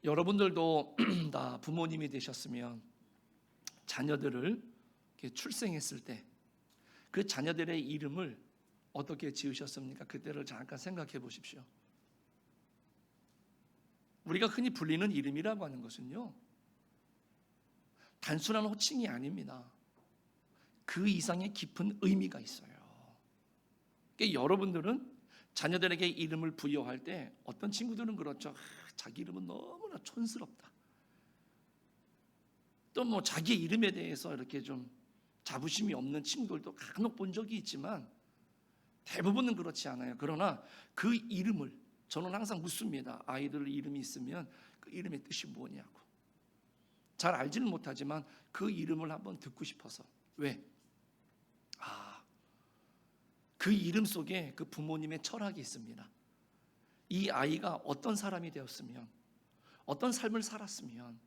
여러분들도 다 부모님이 되셨으면 자녀들을 이렇게 출생했을 때 그 자녀들의 이름을 어떻게 지으셨습니까? 그때를 잠깐 생각해 보십시오. 우리가 흔히 불리는 이름이라고 하는 것은요, 단순한 호칭이 아닙니다. 그 이상의 깊은 의미가 있어요. 그러니까 여러분들은 자녀들에게 이름을 부여할 때 어떤 친구들은 그렇죠. 자기 이름은 너무나 촌스럽다. 또 뭐 자기 이름에 대해서 이렇게 좀 자부심이 없는 친구들도 간혹 본 적이 있지만 대부분은 그렇지 않아요. 그러나 그 이름을 저는 항상 묻습니다. 아이들 이름이 있으면 그 이름의 뜻이 뭐냐고. 잘 알지는 못하지만 그 이름을 한번 듣고 싶어서. 왜? 그 이름 속에 그 부모님의 철학이 있습니다. 이 아이가 어떤 사람이 되었으면, 어떤 삶을 살았으면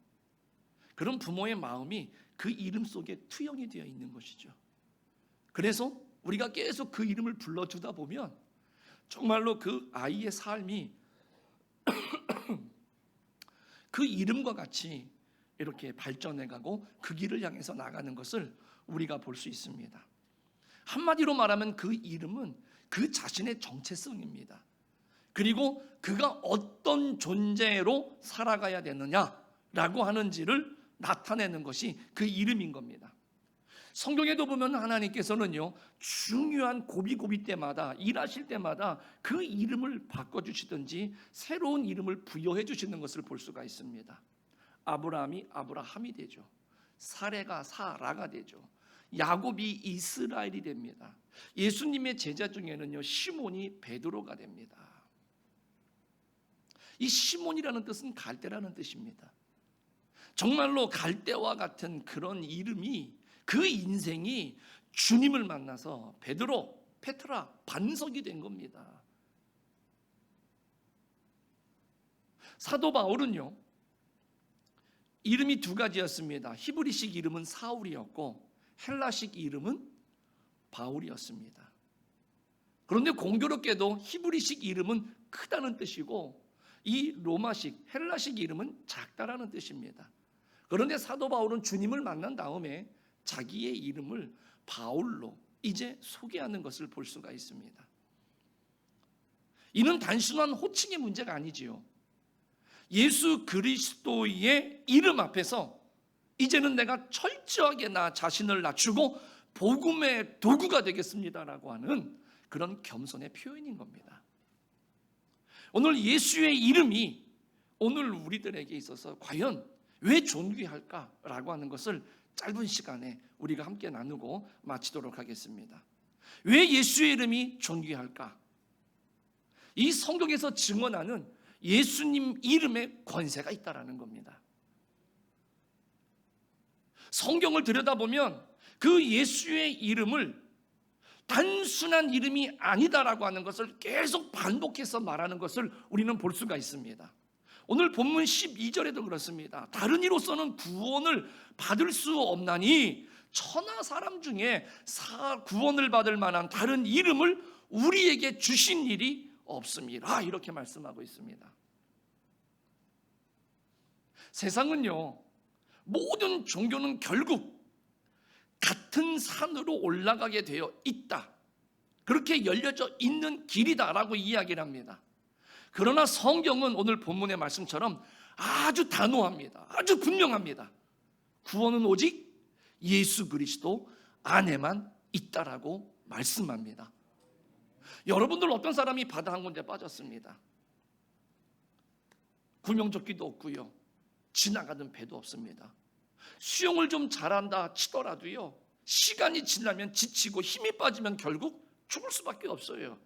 그런 부모의 마음이 그 이름 속에 투영이 되어 있는 것이죠. 그래서 우리가 계속 그 이름을 불러주다 보면 정말로 그 아이의 삶이 그 이름과 같이 이렇게 발전해가고 그 길을 향해서 나가는 것을 우리가 볼 수 있습니다. 한마디로 말하면 그 이름은 그 자신의 정체성입니다. 그리고 그가 어떤 존재로 살아가야 되느냐라고 하는지를 나타내는 것이 그 이름인 겁니다. 성경에도 보면 하나님께서는요, 중요한 고비고비 때마다, 일하실 때마다 그 이름을 바꿔주시든지 새로운 이름을 부여해 주시는 것을 볼 수가 있습니다. 아브라함이 아브라함이 되죠. 사레가 사라가 되죠. 야곱이 이스라엘이 됩니다. 예수님의 제자 중에는요, 시몬이 베드로가 됩니다. 이 시몬이라는 뜻은 갈대라는 뜻입니다. 정말로 갈대와 같은 그런 이름이, 그 인생이 주님을 만나서 베드로, 페트라, 반석이 된 겁니다. 사도 바울은요, 이름이 두 가지였습니다. 히브리식 이름은 사울이었고 헬라식 이름은 바울이었습니다. 그런데 공교롭게도 히브리식 이름은 크다는 뜻이고 이 로마식, 헬라식 이름은 작다라는 뜻입니다. 그런데 사도 바울은 주님을 만난 다음에 자기의 이름을 바울로 이제 소개하는 것을 볼 수가 있습니다. 이는 단순한 호칭의 문제가 아니지요. 예수 그리스도의 이름 앞에서 이제는 내가 철저하게 나 자신을 낮추고 복음의 도구가 되겠습니다라고 하는 그런 겸손의 표현인 겁니다. 오늘 예수의 이름이 오늘 우리들에게 있어서 과연 왜 존귀할까라고 하는 것을 짧은 시간에 우리가 함께 나누고 마치도록 하겠습니다. 왜 예수의 이름이 존귀할까? 이 성경에서 증언하는 예수님 이름에 권세가 있다라는 겁니다. 성경을 들여다보면 그 예수의 이름을 단순한 이름이 아니다라고 하는 것을 계속 반복해서 말하는 것을 우리는 볼 수가 있습니다. 오늘 본문 12절에도 그렇습니다. 다른 이로서는 구원을 받을 수 없나니 천하 사람 중에 구원을 받을 만한 다른 이름을 우리에게 주신 일이 없습니다. 이렇게 말씀하고 있습니다. 세상은요, 모든 종교는 결국 같은 산으로 올라가게 되어 있다, 그렇게 열려져 있는 길이다라고 이야기를 합니다. 그러나 성경은 오늘 본문의 말씀처럼 아주 단호합니다. 아주 분명합니다. 구원은 오직 예수 그리스도 안에만 있다라고 말씀합니다. 여러분들 어떤 사람이 바다 한 군데 빠졌습니다. 구명조끼도 없고요, 지나가는 배도 없습니다. 수영을 좀 잘한다 치더라도요, 시간이 지나면 지치고 힘이 빠지면 결국 죽을 수밖에 없어요.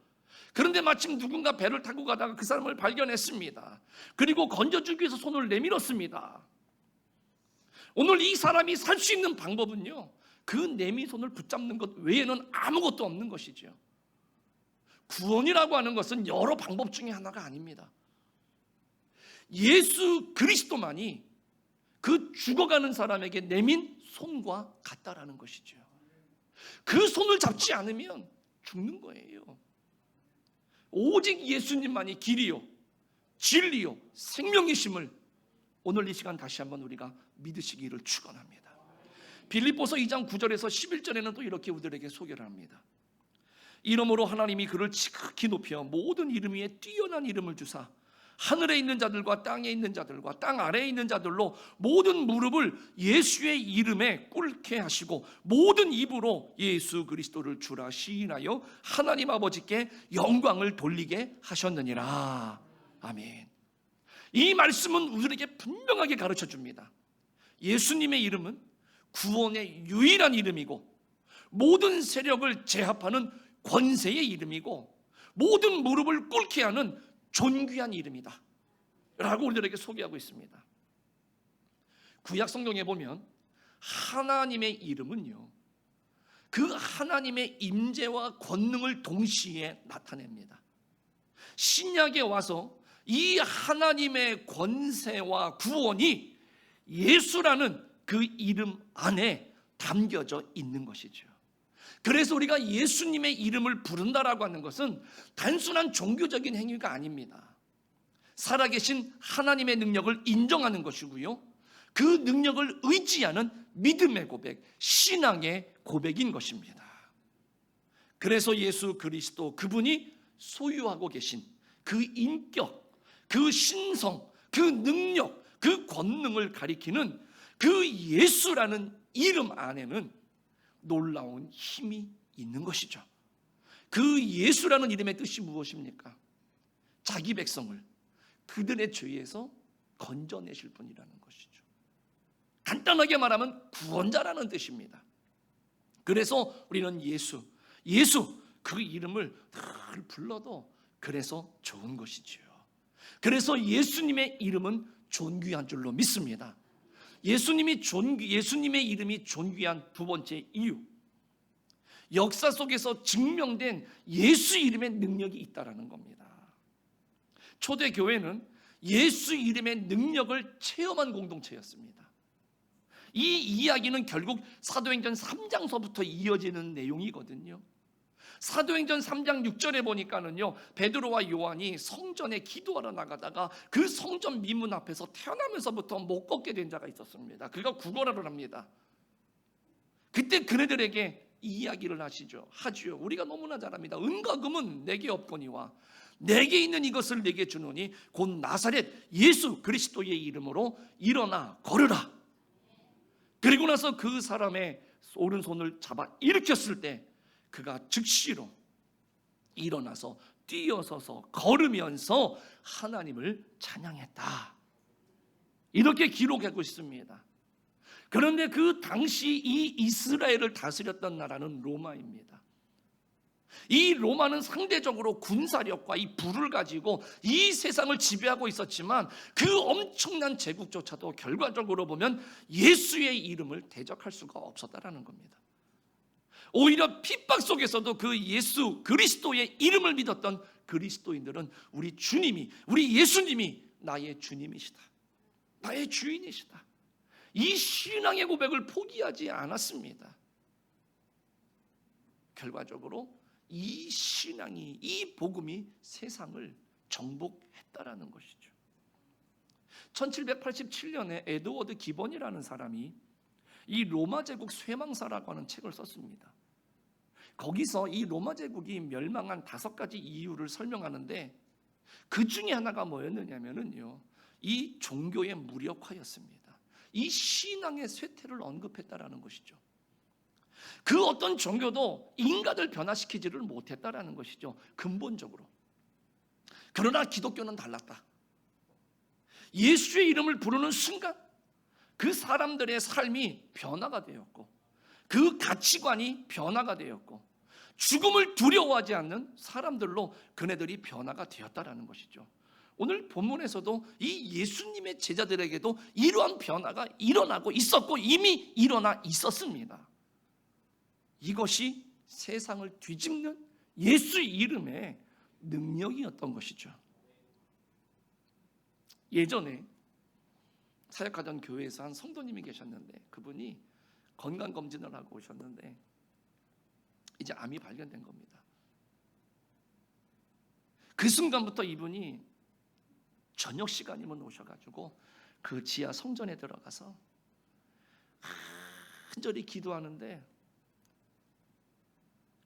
그런데 마침 누군가 배를 타고 가다가 그 사람을 발견했습니다. 그리고 건져주기 위해서 손을 내밀었습니다. 오늘 이 사람이 살 수 있는 방법은요, 그 내민 손을 붙잡는 것 외에는 아무것도 없는 것이죠. 구원이라고 하는 것은 여러 방법 중에 하나가 아닙니다. 예수 그리스도만이 그 죽어가는 사람에게 내민 손과 같다라는 것이죠. 그 손을 잡지 않으면 죽는 거예요. 오직 예수님만이 길이요 진리요 생명이심을 오늘 이 시간 다시 한번 우리가 믿으시기를 축원합니다. 빌립보서 2장 9절에서 11절에는 또 이렇게 우리들에게 소개를 합니다. 이름으로 하나님이 그를 지극히 높여 모든 이름 위에 뛰어난 이름을 주사 하늘에 있는 자들과 땅에 있는 자들과 땅 아래에 있는 자들로 모든 무릎을 예수의 이름에 꿇게 하시고 모든 입으로 예수 그리스도를 주라 시인하여 하나님 아버지께 영광을 돌리게 하셨느니라. 아멘. 이 말씀은 우리에게 분명하게 가르쳐 줍니다. 예수님의 이름은 구원의 유일한 이름이고 모든 세력을 제압하는 권세의 이름이고 모든 무릎을 꿇게 하는 존귀한 이름이다 라고 우리들에게 소개하고 있습니다. 구약 성경에 보면 하나님의 이름은요, 그 하나님의 임재와 권능을 동시에 나타냅니다. 신약에 와서 이 하나님의 권세와 구원이 예수라는 그 이름 안에 담겨져 있는 것이죠. 그래서 우리가 예수님의 이름을 부른다라고 하는 것은 단순한 종교적인 행위가 아닙니다. 살아계신 하나님의 능력을 인정하는 것이고요, 그 능력을 의지하는 믿음의 고백, 신앙의 고백인 것입니다. 그래서 예수 그리스도, 그분이 소유하고 계신 그 인격, 그 신성, 그 능력, 그 권능을 가리키는 그 예수라는 이름 안에는 놀라운 힘이 있는 것이죠. 그 예수라는 이름의 뜻이 무엇입니까? 자기 백성을 그들의 죄에서 건져내실 분이라는 것이죠. 간단하게 말하면 구원자라는 뜻입니다. 그래서 우리는 예수 그 이름을 늘 불러도 그래서 좋은 것이지요. 그래서 예수님의 이름은 존귀한 줄로 믿습니다. 예수님의 이름이 존귀한 두 번째 이유, 역사 속에서 증명된 예수 이름의 능력이 있다라는 겁니다. 초대 교회는 예수 이름의 능력을 체험한 공동체였습니다. 이 이야기는 결국 사도행전 3장서부터 이어지는 내용이거든요. 사도행전 3장 6절에 보니까는요, 베드로와 요한이 성전에 기도하러 나가다가 그 성전 미문 앞에서 태어나면서부터 못 걷게 된 자가 있었습니다. 그가 구걸하러 합니다. 그때 그네들에게 이 이야기를 하지요. 우리가 너무나 잘 압니다. 은과 금은 내게 없거니와 내게 있는 이것을 내게 주노니 곧 나사렛 예수 그리스도의 이름으로 일어나 걸으라. 그리고 나서 그 사람의 오른손을 잡아 일으켰을 때 그가 즉시로 일어나서 뛰어서서 걸으면서 하나님을 찬양했다. 이렇게 기록하고 있습니다. 그런데 그 당시 이 이스라엘을 다스렸던 나라는 로마입니다. 이 로마는 상대적으로 군사력과 이 부를 가지고 이 세상을 지배하고 있었지만 그 엄청난 제국조차도 결과적으로 보면 예수의 이름을 대적할 수가 없었다라는 겁니다. 오히려 핍박 속에서도 그 예수 그리스도의 이름을 믿었던 그리스도인들은 우리 예수님이 나의 주님이시다, 나의 주인이시다, 이 신앙의 고백을 포기하지 않았습니다. 결과적으로 이 신앙이, 이 복음이 세상을 정복했다라는 것이죠. 1787년에 에드워드 기본이라는 사람이 이 로마 제국 쇠망사라고 하는 책을 썼습니다. 거기서 이 로마 제국이 멸망한 5가지 이유를 설명하는데 그 중에 하나가 뭐였느냐면요, 이 종교의 무력화였습니다. 이 신앙의 쇠퇴를 언급했다라는 것이죠. 그 어떤 종교도 인간을 변화시키지를 못했다라는 것이죠, 근본적으로. 그러나 기독교는 달랐다. 예수의 이름을 부르는 순간 그 사람들의 삶이 변화가 되었고 그 가치관이 변화가 되었고 죽음을 두려워하지 않는 사람들로 그네들이 변화가 되었다라는 것이죠. 오늘 본문에서도 이 예수님의 제자들에게도 이러한 변화가 일어나고 있었고 이미 일어나 있었습니다. 이것이 세상을 뒤집는 예수 이름의 능력이었던 것이죠. 예전에 사역하던 교회에서 한 성도님이 계셨는데 그분이 건강검진을 하고 오셨는데 이제 암이 발견된 겁니다. 그 순간부터 이분이 저녁 시간이면 오셔가지고 그 지하 성전에 들어가서 간절히 기도하는데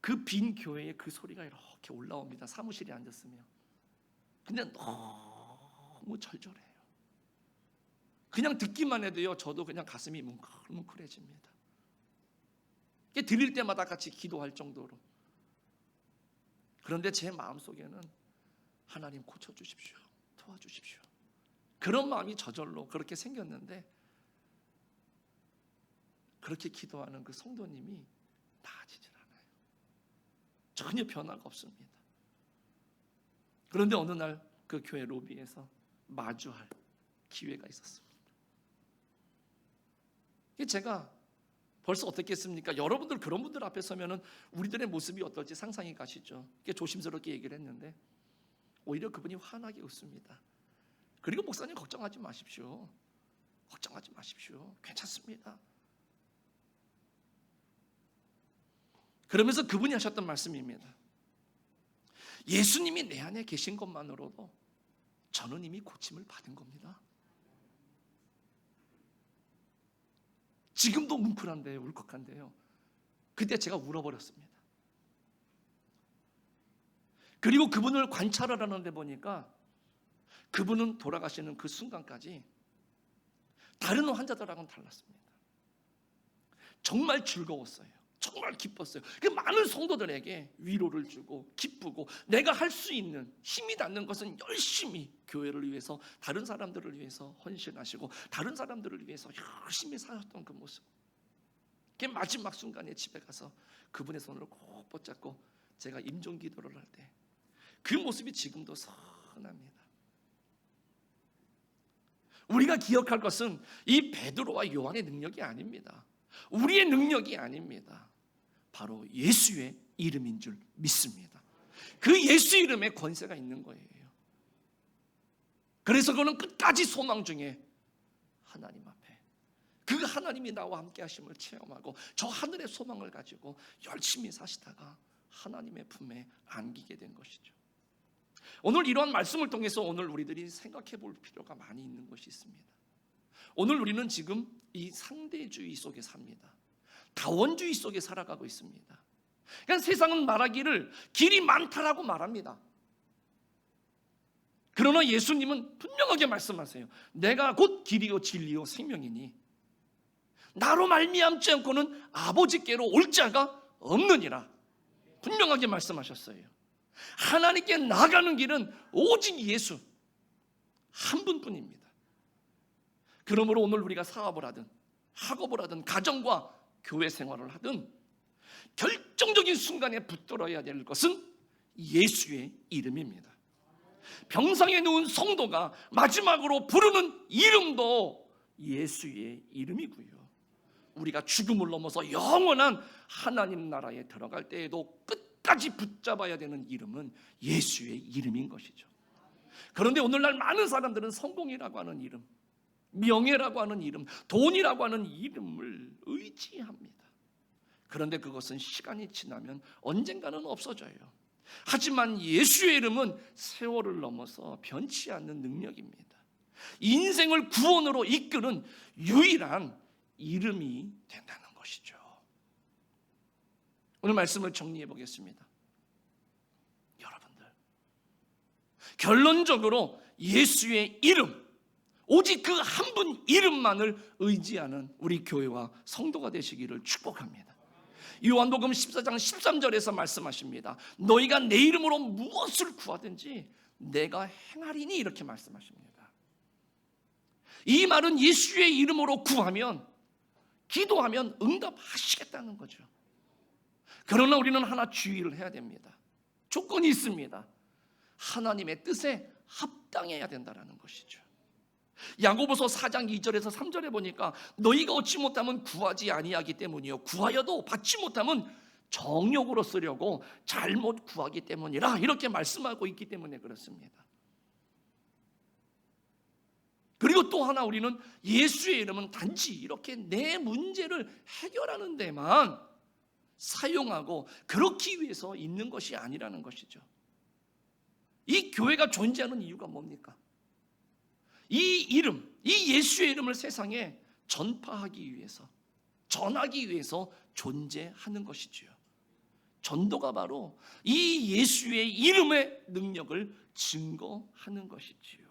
그 빈 교회에 그 소리가 이렇게 올라옵니다. 사무실에 앉았으면. 근데 너무 절절해요. 그냥 듣기만 해도요, 저도 그냥 가슴이 뭉클뭉클해집니다. 이게 들릴 때마다 같이 기도할 정도로. 그런데 제 마음속에는 하나님 고쳐주십시오, 도와주십시오, 그런 마음이 저절로 그렇게 생겼는데, 그렇게 기도하는 그 성도님이 나아지질 않아요. 전혀 변화가 없습니다. 그런데 어느 날 그 교회 로비에서 마주할 기회가 있었습니다. 제가 벌써 어떻겠습니까? 여러분들 그런 분들 앞에 서면은 우리들의 모습이 어떨지 상상이 가시죠. 조심스럽게 얘기를 했는데 오히려 그분이 환하게 웃습니다. 그리고 목사님 걱정하지 마십시오. 걱정하지 마십시오. 괜찮습니다. 그러면서 그분이 하셨던 말씀입니다. 예수님이 내 안에 계신 것만으로도 저는 이미 고침을 받은 겁니다. 지금도 뭉클한데요, 울컥한데요. 그때 제가 울어버렸습니다. 그리고 그분을 관찰을 하는데 보니까 그분은 돌아가시는 그 순간까지 다른 환자들하고는 달랐습니다. 정말 즐거웠어요. 정말 기뻤어요. 많은 성도들에게 위로를 주고 기쁘고, 내가 할 수 있는 힘이 닿는 것은 열심히 교회를 위해서, 다른 사람들을 위해서 헌신하시고 다른 사람들을 위해서 열심히 사셨던 그 모습. 마지막 순간에 집에 가서 그분의 손을 꼭 붙잡고 제가 임종 기도를 할 때 그 모습이 지금도 선합니다. 우리가 기억할 것은 이 베드로와 요한의 능력이 아닙니다. 우리의 능력이 아닙니다. 바로 예수의 이름인 줄 믿습니다. 그 예수 이름에 권세가 있는 거예요. 그래서 그는 끝까지 소망 중에 하나님 앞에, 그 하나님이 나와 함께 하심을 체험하고 저 하늘의 소망을 가지고 열심히 사시다가 하나님의 품에 안기게 된 것이죠. 오늘 이러한 말씀을 통해서 오늘 우리들이 생각해 볼 필요가 많이 있는 것이 있습니다. 오늘 우리는 지금 이 상대주의 속에 삽니다. 다원주의 속에 살아가고 있습니다. 그러니까 세상은 말하기를 길이 많다라고 말합니다. 그러나 예수님은 분명하게 말씀하세요. 내가 곧 길이요 진리요 생명이니 나로 말미암지 않고는 아버지께로 올 자가 없느니라. 분명하게 말씀하셨어요. 하나님께 나가는 길은 오직 예수 한 분뿐입니다. 그러므로 오늘 우리가 사업을 하든 학업을 하든 가정과 교회 생활을 하든 결정적인 순간에 붙들어야 될 것은 예수의 이름입니다. 병상에 누운 성도가 마지막으로 부르는 이름도 예수의 이름이고요. 우리가 죽음을 넘어서 영원한 하나님 나라에 들어갈 때에도 끝까지 붙잡아야 되는 이름은 예수의 이름인 것이죠. 그런데 오늘날 많은 사람들은 성공이라고 하는 이름, 명예라고 하는 이름, 돈이라고 하는 이름을 의지합니다. 그런데 그것은 시간이 지나면 언젠가는 없어져요. 하지만 예수의 이름은 세월을 넘어서 변치 않는 능력입니다. 인생을 구원으로 이끄는 유일한 이름이 된다는 것이죠. 오늘 말씀을 정리해 보겠습니다. 여러분들, 결론적으로 예수의 이름, 오직 그 한 분 이름만을 의지하는 우리 교회와 성도가 되시기를 축복합니다. 요한복음 14장 13절에서 말씀하십니다. 너희가 내 이름으로 무엇을 구하든지 내가 행하리니, 이렇게 말씀하십니다. 이 말은 예수의 이름으로 구하면, 기도하면 응답하시겠다는 거죠. 그러나 우리는 하나 주의를 해야 됩니다. 조건이 있습니다. 하나님의 뜻에 합당해야 된다는 것이죠. 야고보서 4장 2절에서 3절에 보니까 너희가 얻지 못하면 구하지 아니하기 때문이요 구하여도 받지 못하면 정욕으로 쓰려고 잘못 구하기 때문이라, 이렇게 말씀하고 있기 때문에 그렇습니다. 그리고 또 하나, 우리는 예수의 이름은 단지 이렇게 내 문제를 해결하는 데만 사용하고 그렇기 위해서 있는 것이 아니라는 것이죠. 이 교회가 존재하는 이유가 뭡니까? 이 이름, 이 예수의 이름을 세상에 전파하기 위해서, 전하기 위해서 존재하는 것이지요. 전도가 바로 이 예수의 이름의 능력을 증거하는 것이지요.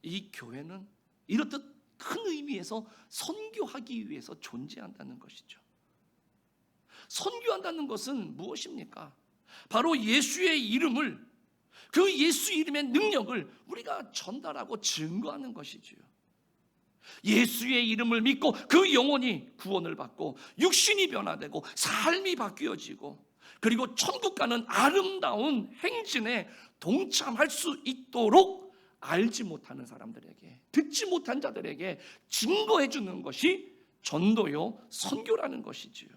이 교회는 이렇듯 큰 의미에서 선교하기 위해서 존재한다는 것이죠. 선교한다는 것은 무엇입니까? 바로 예수의 이름을, 그 예수 이름의 능력을 우리가 전달하고 증거하는 것이지요. 예수의 이름을 믿고 그 영혼이 구원을 받고 육신이 변화되고 삶이 바뀌어지고 그리고 천국 가는 아름다운 행진에 동참할 수 있도록 알지 못하는 사람들에게, 듣지 못한 자들에게 증거해 주는 것이 전도요, 선교라는 것이지요.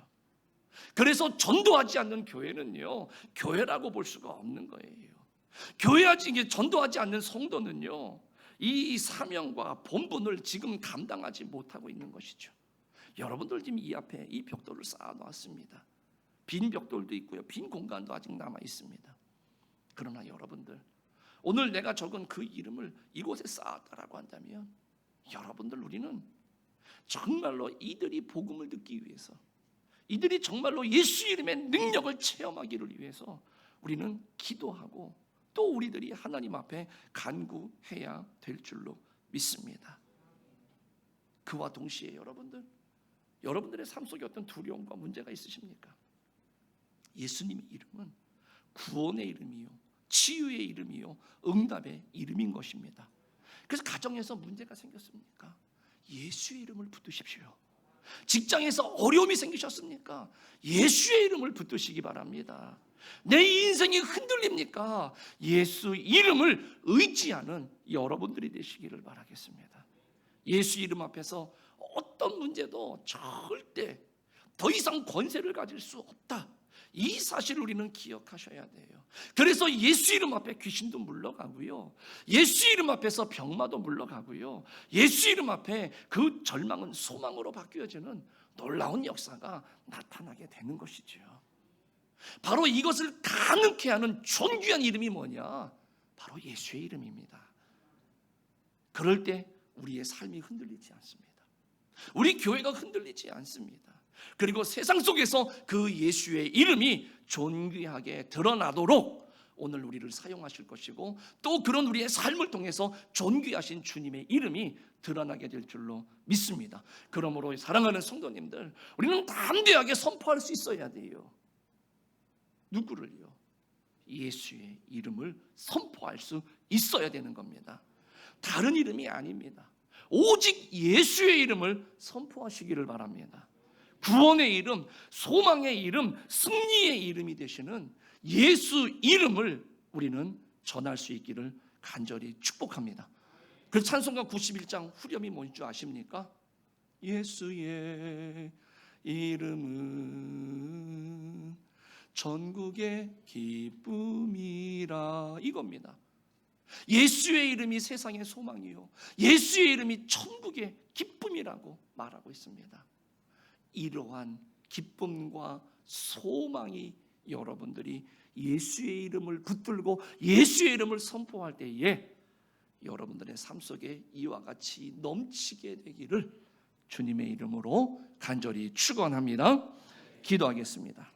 그래서 전도하지 않는 교회는요, 교회라고 볼 수가 없는 거예요. 전도하지 않는 성도는요, 이 사명과 본분을 지금 감당하지 못하고 있는 것이죠. 여러분들 지금 이 앞에 이 벽돌을 쌓아 놓았습니다. 빈 벽돌도 있고요, 빈 공간도 아직 남아 있습니다. 그러나 여러분들, 오늘 내가 적은 그 이름을 이곳에 쌓았다라고 한다면 여러분들, 우리는 정말로 이들이 복음을 듣기 위해서, 이들이 정말로 예수 이름의 능력을 체험하기를 위해서 우리는 기도하고 또 우리들이 하나님 앞에 간구해야 될 줄로 믿습니다. 그와 동시에 여러분들의 삶 속에 어떤 두려움과 문제가 있으십니까? 예수님의 이름은 구원의 이름이요, 치유의 이름이요, 응답의 이름인 것입니다. 그래서 가정에서 문제가 생겼습니까? 예수의 이름을 붙드십시오. 직장에서 어려움이 생기셨습니까? 예수의 이름을 붙드시기 바랍니다. 내 인생이 흔들립니까? 예수 이름을 의지하는 여러분들이 되시기를 바라겠습니다. 예수 이름 앞에서 어떤 문제도 절대 더 이상 권세를 가질 수 없다, 이 사실을 우리는 기억하셔야 돼요. 그래서 예수 이름 앞에 귀신도 물러가고요, 예수 이름 앞에서 병마도 물러가고요, 예수 이름 앞에 그 절망은 소망으로 바뀌어지는 놀라운 역사가 나타나게 되는 것이죠. 바로 이것을 가능케 하는 존귀한 이름이 뭐냐? 바로 예수의 이름입니다. 그럴 때 우리의 삶이 흔들리지 않습니다. 우리 교회가 흔들리지 않습니다. 그리고 세상 속에서 그 예수의 이름이 존귀하게 드러나도록 오늘 우리를 사용하실 것이고, 또 그런 우리의 삶을 통해서 존귀하신 주님의 이름이 드러나게 될 줄로 믿습니다. 그러므로 사랑하는 성도님들, 우리는 담대하게 선포할 수 있어야 돼요. 누구를요? 예수의 이름을 선포할 수 있어야 되는 겁니다. 다른 이름이 아닙니다. 오직 예수의 이름을 선포하시기를 바랍니다. 구원의 이름, 소망의 이름, 승리의 이름이 되시는 예수 이름을 우리는 전할 수 있기를 간절히 축복합니다. 그래서 찬송가 91장 후렴이 뭔지 줄 아십니까? 예수의 이름은 전국의 기쁨이라, 이겁니다. 예수의 이름이 세상의 소망이요, 예수의 이름이 천국의 기쁨이라고 말하고 있습니다. 이러한 기쁨과 소망이 여러분들이 예수의 이름을 붙들고 예수의 이름을 선포할 때에 여러분들의 삶 속에 이와 같이 넘치게 되기를 주님의 이름으로 간절히 축원합니다. 기도하겠습니다.